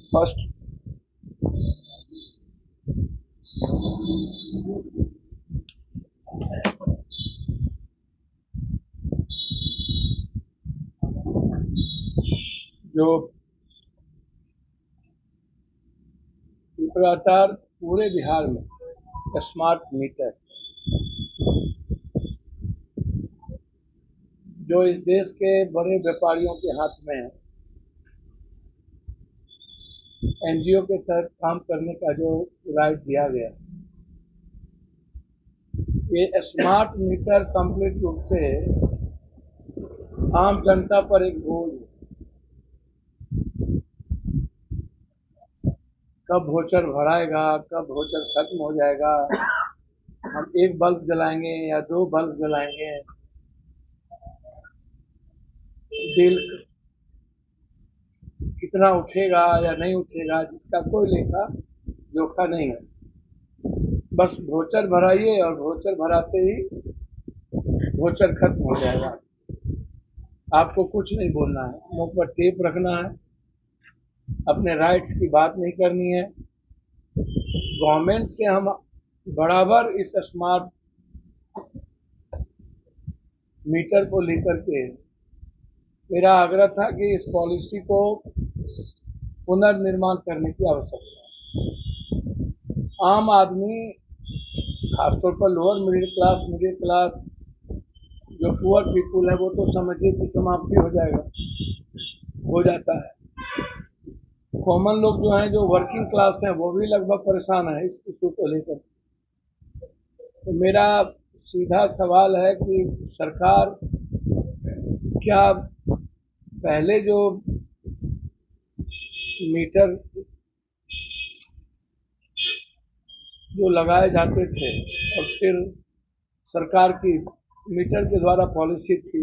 First जो लगातार पूरे बिहार में स्मार्ट मीटर जो इस देश के बड़े व्यापारियों के हाथ में है, एनजीओ के तहत काम करने का जो राइट दिया गया, ये स्मार्ट मीटर कंप्लीट रूप से आम जनता पर एक बोझ है। कब वोचर भराएगा, कब वोचर खत्म हो जाएगा, हम एक बल्ब जलाएंगे या दो बल्ब जलाएंगे, बिल कितना उठेगा या नहीं उठेगा, जिसका कोई लेखा जोखा नहीं है। बस वोचर भराइए और वोचर भराते ही वोचर खत्म हो जाएगा। आपको कुछ नहीं बोलना है, मुंह पर टेप रखना है, अपने राइट्स की बात नहीं करनी है। गवर्नमेंट से हम बराबर इस स्मार्ट मीटर को लेकर के मेरा आग्रह था कि इस पॉलिसी को पुनर्निर्माण करने की आवश्यकता है। आम आदमी, खासतौर पर लोअर मिडिल क्लास जो पुअर पीपुल है, वो तो समझिए कि समाप्ति हो जाता है। कॉमन लोग जो हैं, जो वर्किंग क्लास हैं, वो भी लगभग परेशान है इस इशू को लेकर। तो मेरा सीधा सवाल है कि सरकार क्या पहले जो मीटर जो लगाए जाते थे और फिर सरकार की मीटर के द्वारा पॉलिसी थी,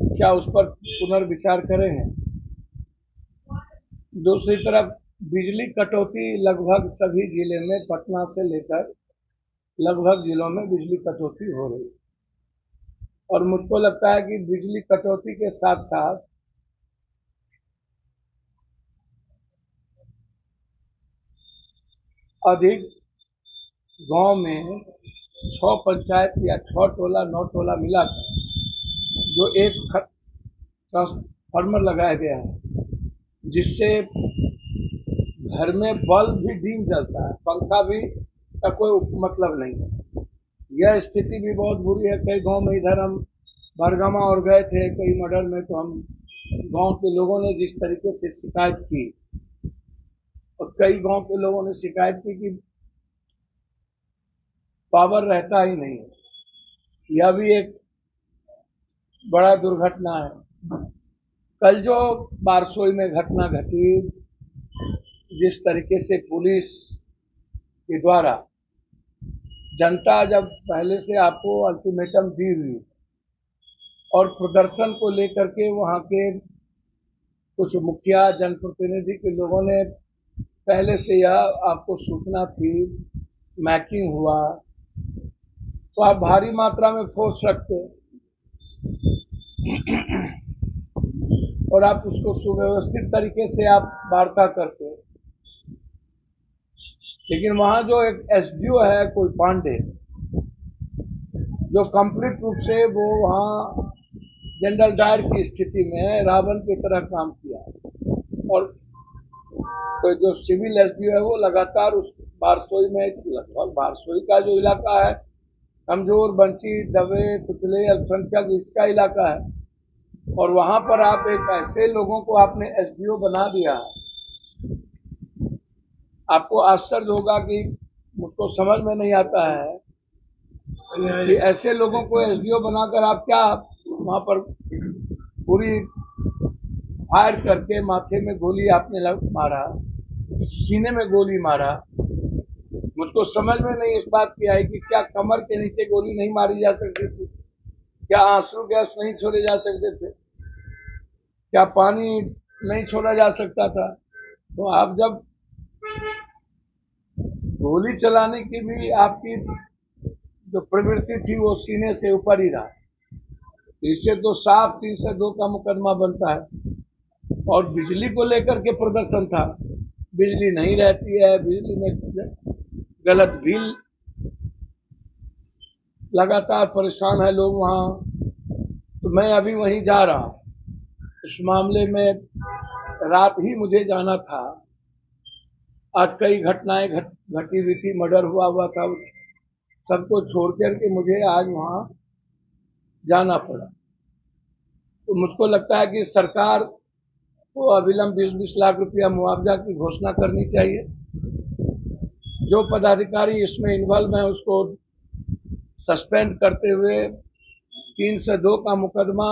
क्या उस पर पुनर्विचार करेंगे। दूसरी तरफ बिजली कटौती लगभग सभी जिले में, पटना से लेकर लगभग जिलों में बिजली कटौती हो रही है। और मुझको लगता है कि बिजली कटौती के साथ साथ अधिक गांव में 6 पंचायत या 6 टोला 9 टोला मिलाकर जो एक ट्रांसफार्मर लगाया गया है, जिससे घर में बल्ब भी डीम जलता है, पंखा भी का कोई मतलब नहीं है। यह स्थिति भी बहुत बुरी है। कई गांव में, इधर हम बरगमा और गए थे कई मर्डर में, तो हम गांव के लोगों ने जिस तरीके से शिकायत की, और कई गांव के लोगों ने शिकायत की कि पावर रहता ही नहीं है। यह भी एक बड़ा दुर्घटना है। कल जो बारसोई में घटना घटी, जिस तरीके से पुलिस के द्वारा, जनता जब पहले से आपको अल्टीमेटम दी हुई और प्रदर्शन को लेकर के वहां के कुछ मुखिया जनप्रतिनिधि के लोगों ने पहले से यह आपको सूचना थी, मैकिंग हुआ, तो आप भारी मात्रा में फोर्स रखते और आप उसको सुव्यवस्थित तरीके से आप वार्ता करते। लेकिन वहां जो एक एसडीओ है, कोई पांडे, जो कंप्लीट रूप से वो वहां जनरल डायर की स्थिति में रावण की तरह काम किया, और तो जो सिविल एसडीओ है वो लगातार उस बारसोई में, लगभग बारसोई का जो इलाका है कमजोर, वंचित, दबे कुचले अल्पसंख्यक इसका इलाका है, और वहां पर आप एक ऐसे लोगों को आपने एसडीओ बना दिया। आपको आश्चर्य होगा कि मुझको समझ में नहीं आता है कि ऐसे लोगों को एसडीओ बनाकर आप क्या वहां पर पूरी फायर करके माथे में गोली आपने मारा, सीने में गोली मारा। मुझको समझ में नहीं इस बात की आई कि क्या कमर के नीचे गोली नहीं मारी जा सकती थी, क्या आंसू गैस नहीं छोड़े जा सकते थे, क्या पानी नहीं छोड़ा जा सकता था। तो आप जब गोली चलाने की भी आपकी जो प्रवृत्ति थी वो सीने से ऊपर ही रहा, इससे तो साफ 302 का मुकदमा बनता है। और बिजली को लेकर के प्रदर्शन था। बिजली नहीं रहती है, बिजली में गलत बिल, लगातार परेशान है लोग वहाँ। तो मैं अभी वहीं जा रहा हूँ। इस मामले में रात ही मुझे जाना था। आज कई घटनाएं घटी हुई थी, मर्डर हुआ था, सबको छोड़ करके मुझे आज वहाँ जाना पड़ा। तो मुझको लगता है कि सरकार को अविलंब 20-20 लाख रुपया मुआवजा की घोषणा करनी चाहिए। जो पदाधिकारी इसमें इन्वॉल्व है उसको सस्पेंड करते हुए 302 का मुकदमा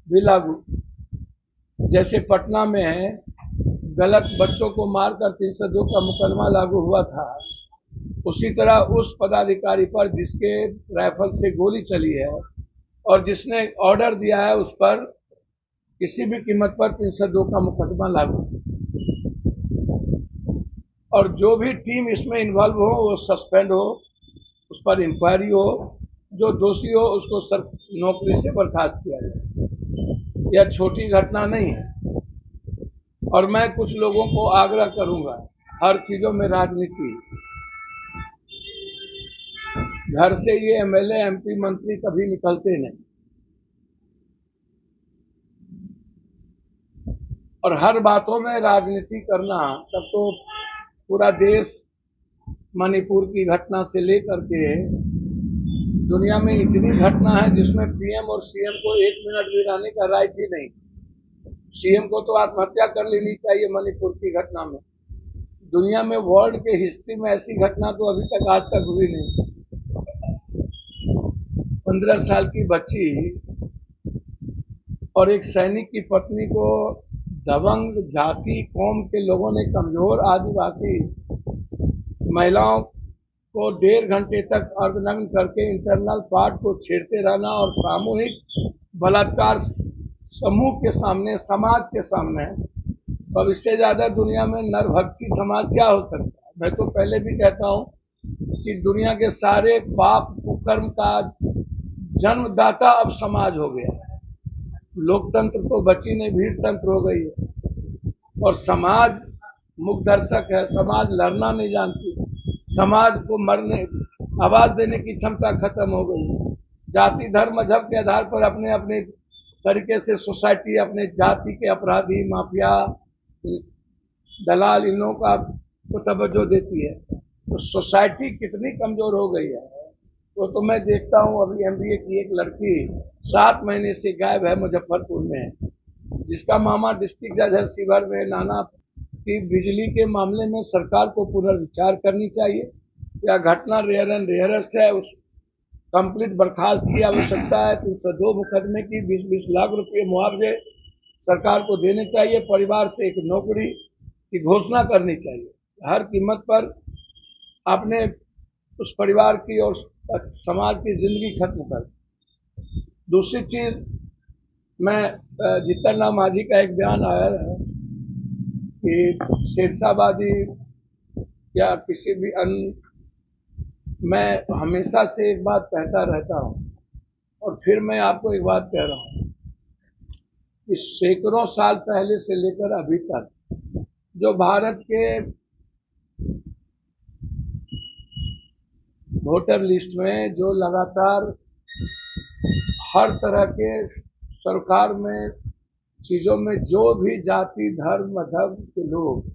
भी लागू, जैसे पटना में है गलत बच्चों को मारकर 302 का मुकदमा लागू हुआ था, उसी तरह उस पदाधिकारी पर जिसके राइफल से गोली चली है और जिसने ऑर्डर दिया है उस पर किसी भी कीमत पर 302 का मुकदमा लागू, और जो भी टीम इसमें इन्वॉल्व हो वो सस्पेंड हो, उस पर इंक्वायरी हो, जो दोषी हो उसको नौकरी से बर्खास्त किया जाए। यह छोटी घटना नहीं है। और मैं कुछ लोगों को आग्रह करूंगा, हर चीजों में राजनीति, घर से ये एमएलए एमपी मंत्री कभी निकलते नहीं, और हर बातों में राजनीति करना, तब तो पूरा देश मणिपुर की घटना से लेकर के दुनिया में इतनी घटना है जिसमें पीएम और सीएम को 1 मिनट भी रहने का राइट ही नहीं। सीएम को तो आत्महत्या कर लेनी चाहिए मणिपुर की घटना में। दुनिया में, वर्ल्ड के हिस्ट्री में ऐसी घटना तो अभी तक आज तक हुई नहीं। 15 साल की बच्ची और एक सैनिक की पत्नी को दबंग जाति कौम के लोगों ने, कमजोर आदिवासी महिलाओं को 1.5 घंटे तक अर्धनग्न करके इंटरनल पार्ट को छेड़ते रहना और सामूहिक बलात्कार समूह के सामने, समाज के सामने, तो अब इससे ज्यादा दुनिया में नरभक्षी समाज क्या हो सकता है। मैं तो पहले भी कहता हूं कि दुनिया के सारे पाप कुकर्म का जन्मदाता अब समाज हो गया है। लोकतंत्र तो बची नहीं, भीड़ तंत्र हो गई है, और समाज मुख दर्शक है। समाज लड़ना नहीं जानती, समाज को मरने, आवाज देने की क्षमता खत्म हो गई है। जाति धर्म मजहब के आधार पर अपने अपने तरीके से सोसाइटी अपने जाति के अपराधी, माफिया, दलाल, इन लोगों का को तवज्जो देती है। तो सोसाइटी कितनी कमजोर हो गई है वो तो मैं देखता हूँ। अभी एमबीए की एक लड़की 7 महीने से गायब है मुजफ्फरपुर में, जिसका मामा डिस्ट्रिक्ट जज है शिवहर में। नाना की बिजली के मामले में सरकार को पुनर्विचार करनी चाहिए। यह घटना रेयर एंड रेयरेस्ट है, उस कंप्लीट बर्खास्त की आवश्यकता है। 302 मुकदमे की 20-20 लाख रुपए मुआवजे सरकार को देने चाहिए। परिवार से एक नौकरी की घोषणा करनी चाहिए। हर कीमत पर आपने उस परिवार की और समाज की जिंदगी खत्म कर। दूसरी चीज, मैं जीतन राम मांझी का एक बयान आया है कि शेरशाहबादी या किसी भी अन्य, मैं हमेशा से एक बात कहता रहता हूं और फिर मैं आपको एक बात कह रहा हूं कि सैकड़ों साल पहले से लेकर अभी तक जो भारत के वोटर लिस्ट में जो लगातार हर तरह के सरकार में चीजों में जो भी जाति धर्म मजहब के लोग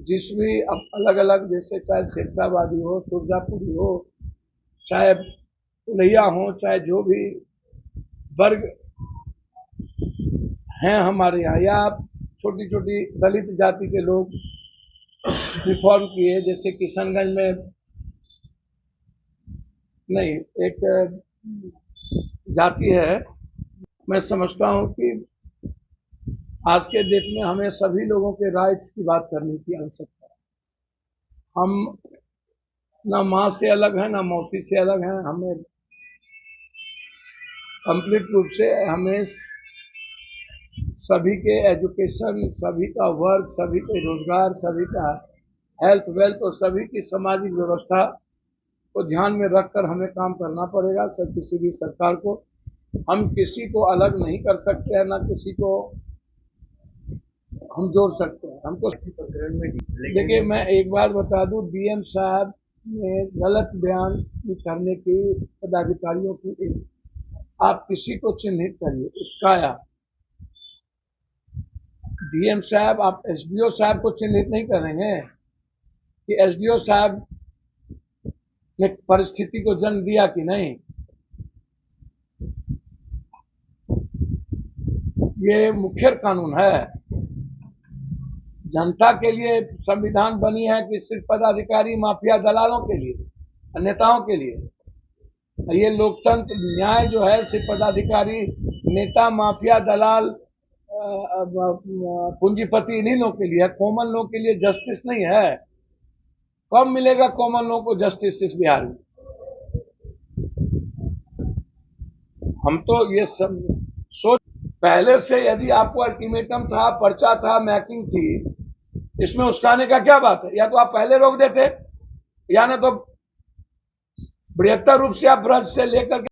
जिस भी अलग अलग, जैसे चाहे शेरशाहबादी हो, सुरजापुरी हो, चाहे उलैया हो, चाहे जो भी वर्ग हैं हमारे यहाँ, या छोटी छोटी दलित जाति के लोग रिफॉर्म किए, जैसे किशनगंज में नहीं एक जाति है। मैं समझता हूँ कि आज के डेट में हमें सभी लोगों के राइट्स की बात करने की आवश्यकता है। हम ना माँ से अलग हैं, ना मौसी से अलग हैं। हमें कंप्लीट रूप से हमें सभी के एजुकेशन, सभी का वर्क, सभी के रोजगार, सभी का हेल्थ वेल्थ और सभी की सामाजिक व्यवस्था को ध्यान में रखकर हमें काम करना पड़ेगा। सर, किसी भी सरकार को हम किसी को अलग नहीं कर सकते हैं, ना किसी को हम जोड़ सकते हैं। हमको प्रकरण में देखिए, मैं एक बात बता दूं, डीएम साहब ने गलत बयान करने की पदाधिकारियों की, आप किसी को चिन्हित करिए, इसका या डीएम साहब, आप एसडीओ साहब को चिन्हित नहीं करेंगे कि एसडीओ साहब ने परिस्थिति को जन्म दिया कि नहीं। ये मुख्य कानून है। जनता के लिए संविधान बनी है कि सिर्फ पदाधिकारी माफिया दलालों के लिए, नेताओं के लिए। ये लोकतंत्र न्याय जो है सिर्फ पदाधिकारी, नेता, माफिया, दलाल, पूंजीपति, इन्हीं लोगों के लिए है। कॉमन लोग के लिए जस्टिस नहीं है। कब मिलेगा कॉमन लोगों को जस्टिस इस बिहार में? हम तो ये सब सोच, पहले से यदि आपको अल्टीमेटम था, पर्चा था, मैकिंग थी, इसमें उस्काने का क्या बात है? या तो आप पहले रोक देते, या ना तो बृहत्तर रूप से आप ब्रज से लेकर